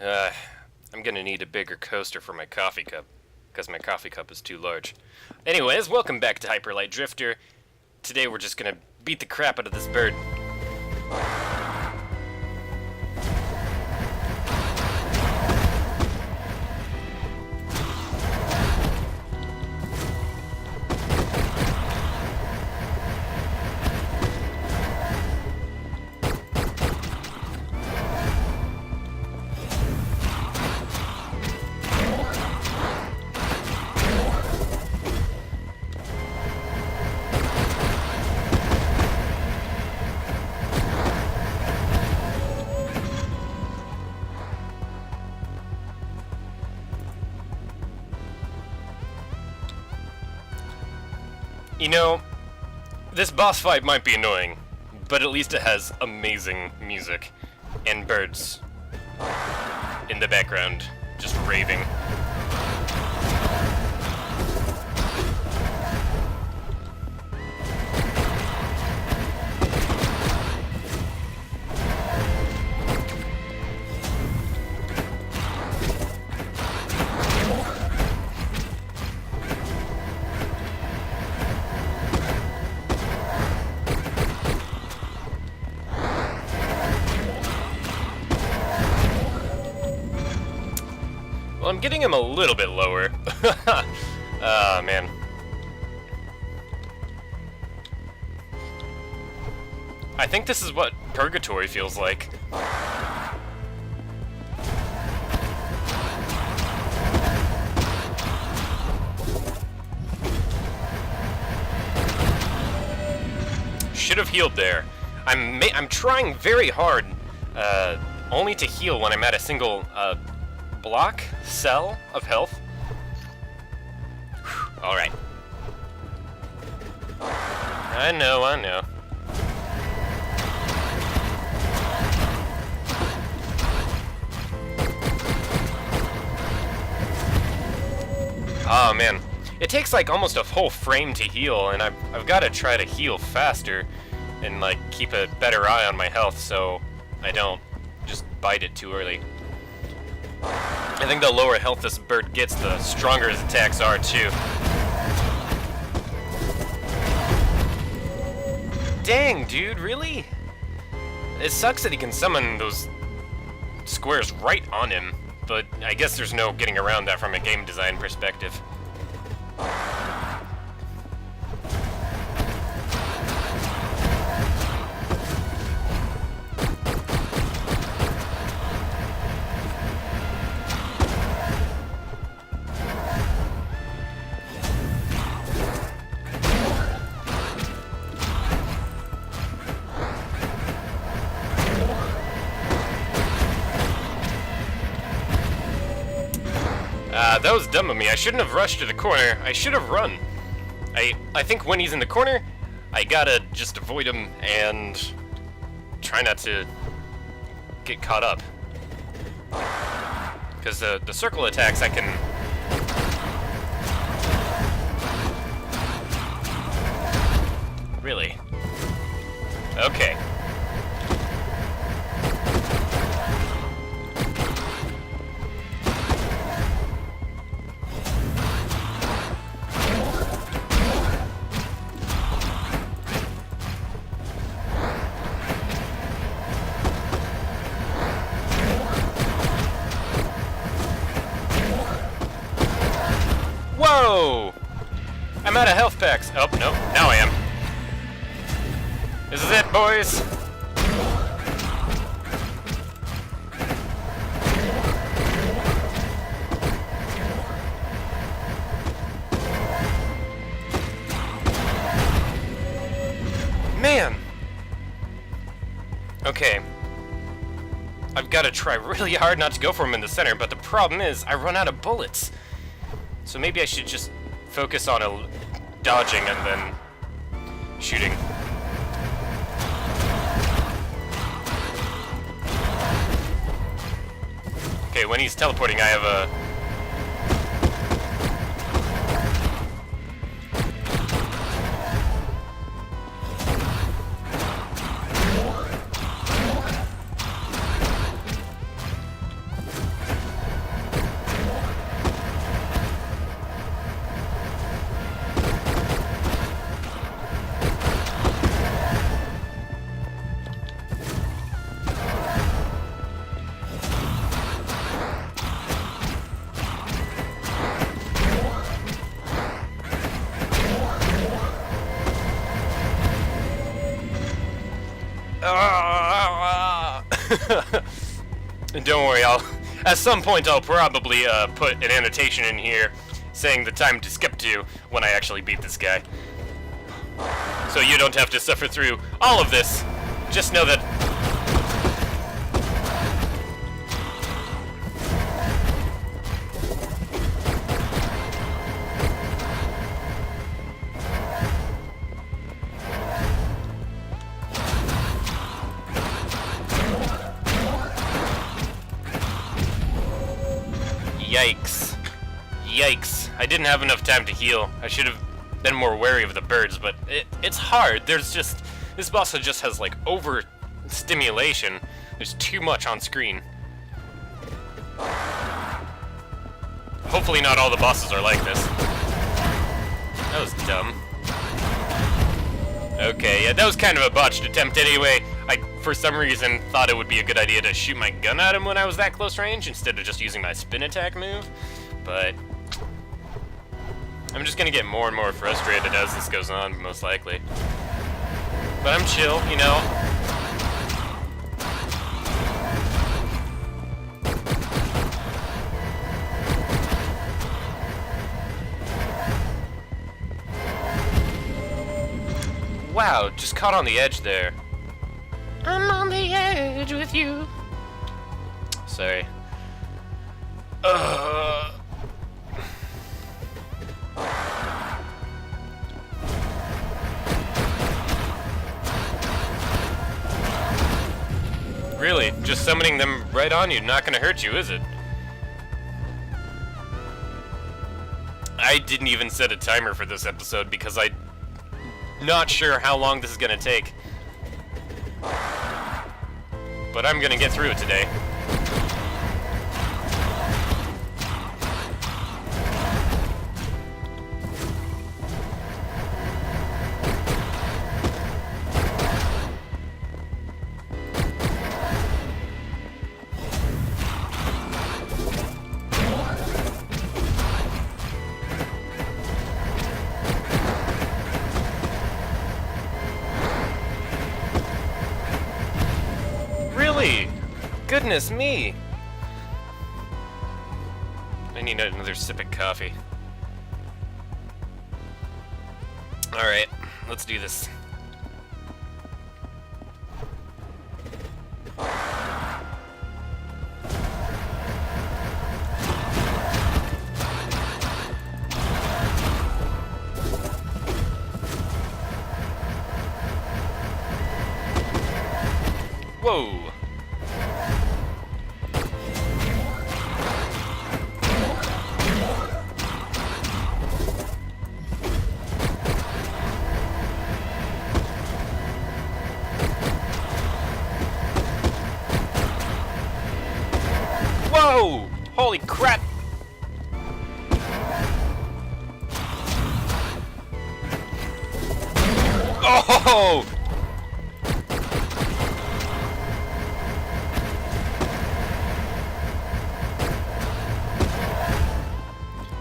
I'm gonna need a bigger coaster for my coffee cup, because my coffee cup is too large. Anyways, welcome back to Hyperlight Drifter. Today we're just gonna beat the crap out of this bird. You know, this boss fight might be annoying, but at least it has amazing music and birds in the background just raving. Well, I'm getting him a little bit lower. Ah, man. I think this is what purgatory feels like. Should have healed there. I'm trying very hard, only to heal when I'm at a single, block cell of health. Alright. I know. Oh man. It takes like almost a whole frame to heal, and I've got to try to heal faster and like keep a better eye on my health so I don't just bite it too early. I think the lower health this bird gets, the stronger his attacks are, too. Dang, dude, really? It sucks that he can summon those squares right on him, but I guess there's no getting around that from a game design perspective. That was dumb of me. I shouldn't have rushed to the corner. I should have run. I think when he's in the corner, I gotta just avoid him and try not to get caught up. Because the circle attacks I can... Really? Okay. Whoa! I'm out of health packs. Oh, no. Now I am. This is it, boys. Man! Okay. I've got to try really hard not to go for him in the center, but the problem is I run out of bullets. So maybe I should just focus on dodging and then shooting. Okay, when he's teleporting, I have a... Don't worry, at some point I'll probably put an annotation in here saying the time to skip to when I actually beat this guy. So you don't have to suffer through all of this. Just know that... Yikes. Yikes. I didn't have enough time to heal. I should have been more wary of the birds, but it's hard. There's just... This boss just has, like, over-stimulation. There's too much on screen. Hopefully not all the bosses are like this. That was dumb. Okay, yeah, that was kind of a botched attempt anyway. I, for some reason, thought it would be a good idea to shoot my gun at him when I was that close range instead of just using my spin attack move, but I'm just gonna get more and more frustrated as this goes on, most likely. But I'm chill, you know. Wow, just caught on the edge there. I'm on the edge with you. Sorry. Really? Just summoning them right on you, not gonna hurt you, is it? I didn't even set a timer for this episode because I'm not sure how long this is gonna take. But I'm gonna get through it today. Goodness me! I need another sip of coffee. Alright, let's do this. Whoa! Whoa! Holy crap! Oh!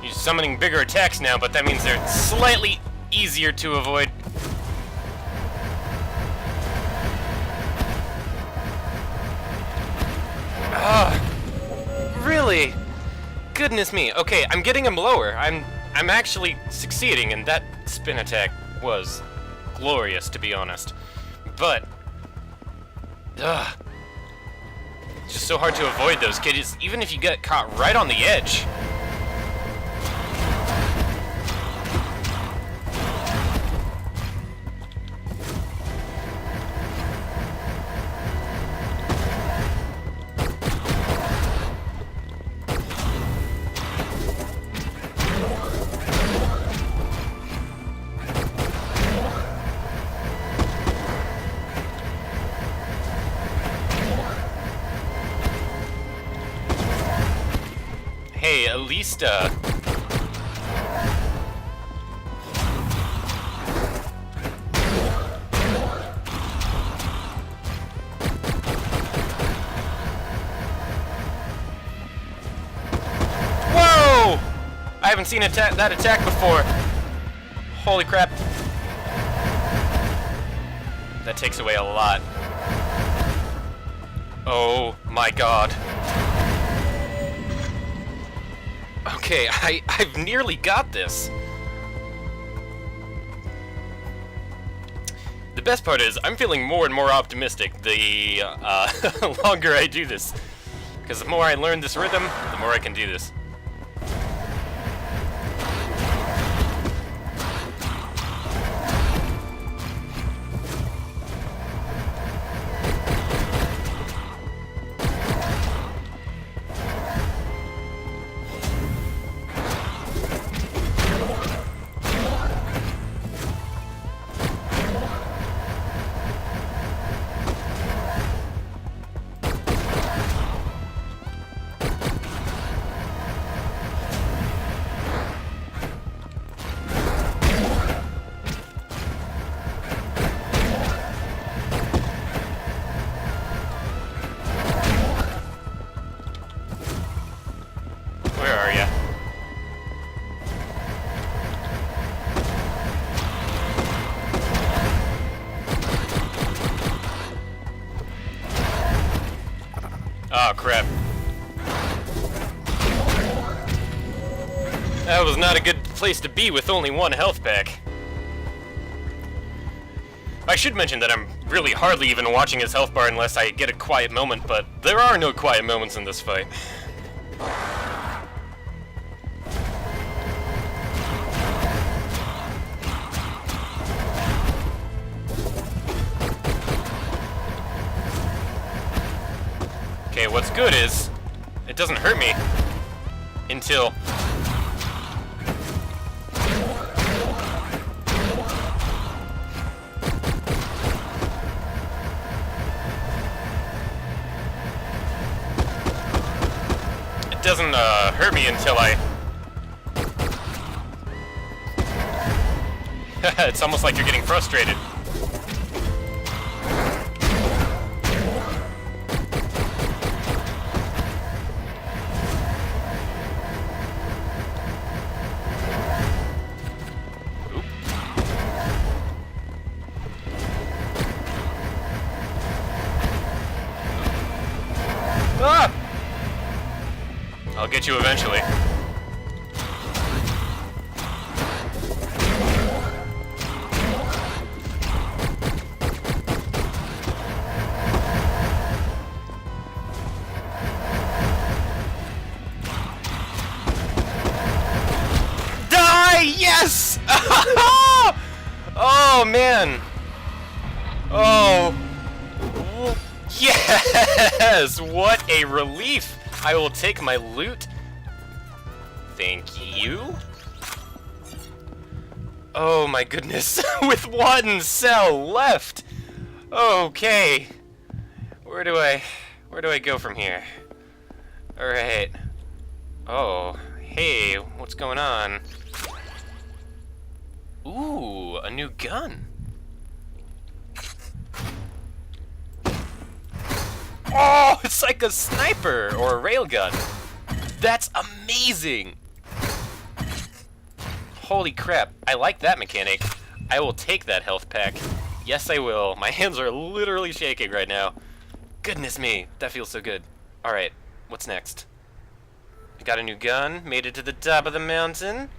You're summoning bigger attacks now, but that means they're slightly easier to avoid. Really? Goodness me. Okay, I'm getting him lower. I'm actually succeeding, and that spin attack was glorious, to be honest. But it's just so hard to avoid those kids, even if you get caught right on the edge. Hey, at least, Whoa! I haven't seen that attack before. Holy crap. That takes away a lot. Oh my god. Okay, I've nearly got this. The best part is, I'm feeling more and more optimistic the longer I do this. Because the more I learn this rhythm, the more I can do this. Where are ya? Oh, crap. That was not a good place to be with only one health pack. I should mention that I'm really hardly even watching his health bar unless I get a quiet moment, but there are no quiet moments in this fight. Okay, what's good is, it doesn't hurt me until... It doesn't hurt me until I... It's almost like you're getting frustrated. Ah! I'll get you eventually. Die! Yes! Oh, man. Oh. Yes! What a relief! I will take my loot. Thank you. Oh my goodness. With one cell left! Okay. Where do I go from here? Alright. Oh, hey, what's going on? Ooh, a new gun. Oh, it's like a sniper or a railgun. That's amazing. Holy crap, I like that mechanic. I will take that health pack. Yes, I will. My hands are literally shaking right now. Goodness me, that feels so good. Alright, what's next? I got a new gun, made it to the top of the mountain.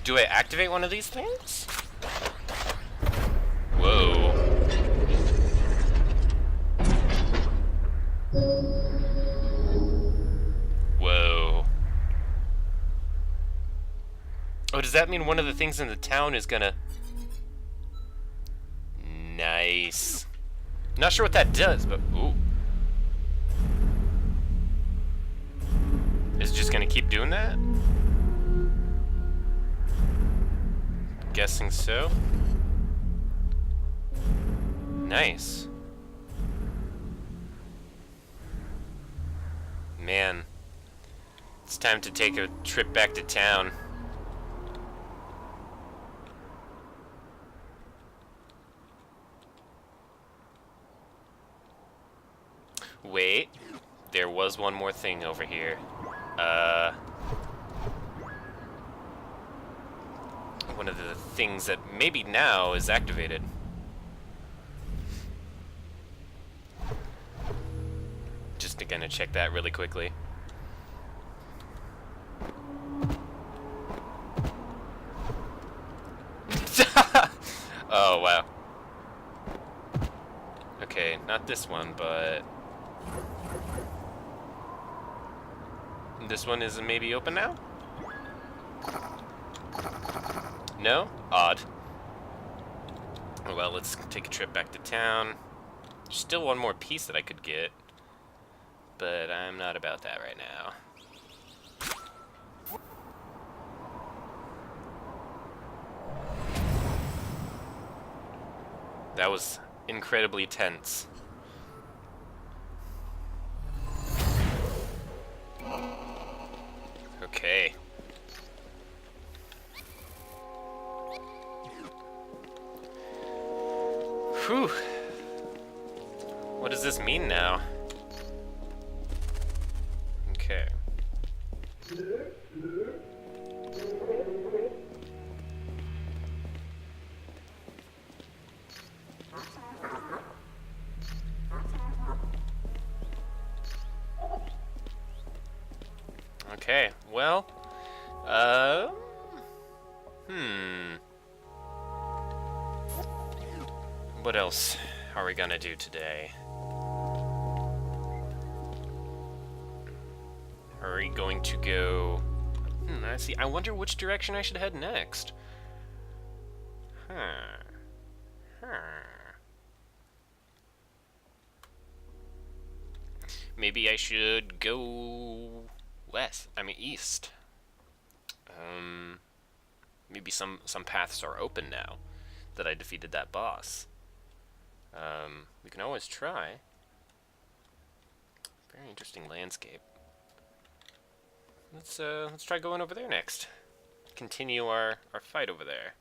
Do I activate one of these things? Whoa. Whoa. Oh, does that mean one of the things in the town is gonna... Nice. Not sure what that does, but... Ooh. Is it just gonna keep doing that? Guessing so. Nice. Man. It's time to take a trip back to town. Wait. There was one more thing over here. One of the things that maybe now is activated. Just to kind of check that really quickly. Oh, wow. Okay, not this one, but... This one is maybe open now? No? Odd. Well, let's take a trip back to town. There's still one more piece that I could get, but I'm not about that right now. That was incredibly tense. Okay. Whew. What does this mean now? Okay. Okay, well, what else are we gonna do today? Are we going to go... I see. I wonder which direction I should head next. Maybe I should go west. I mean east. Maybe some paths are open now that I defeated that boss. We can always try. Very interesting landscape. Let's try going over there next. Continue our fight over there.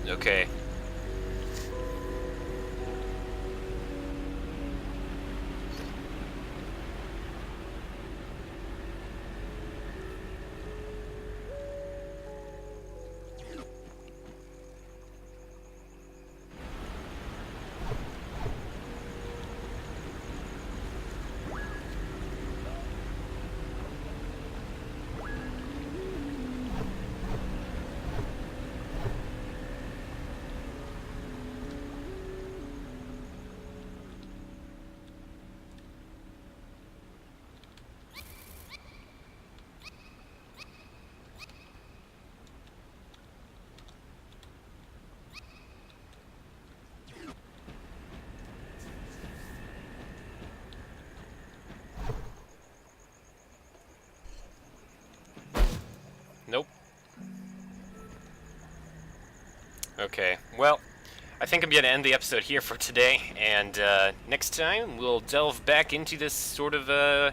Okay. Nope. Okay, well, I think I'm going to end the episode here for today, and next time we'll delve back into this sort of,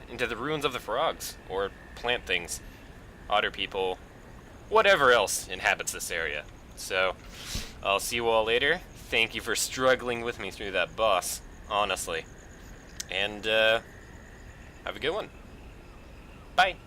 into the ruins of the frogs, or plant things, otter people, whatever else inhabits this area. So, I'll see you all later. Thank you for struggling with me through that boss, honestly. And, have a good one. Bye!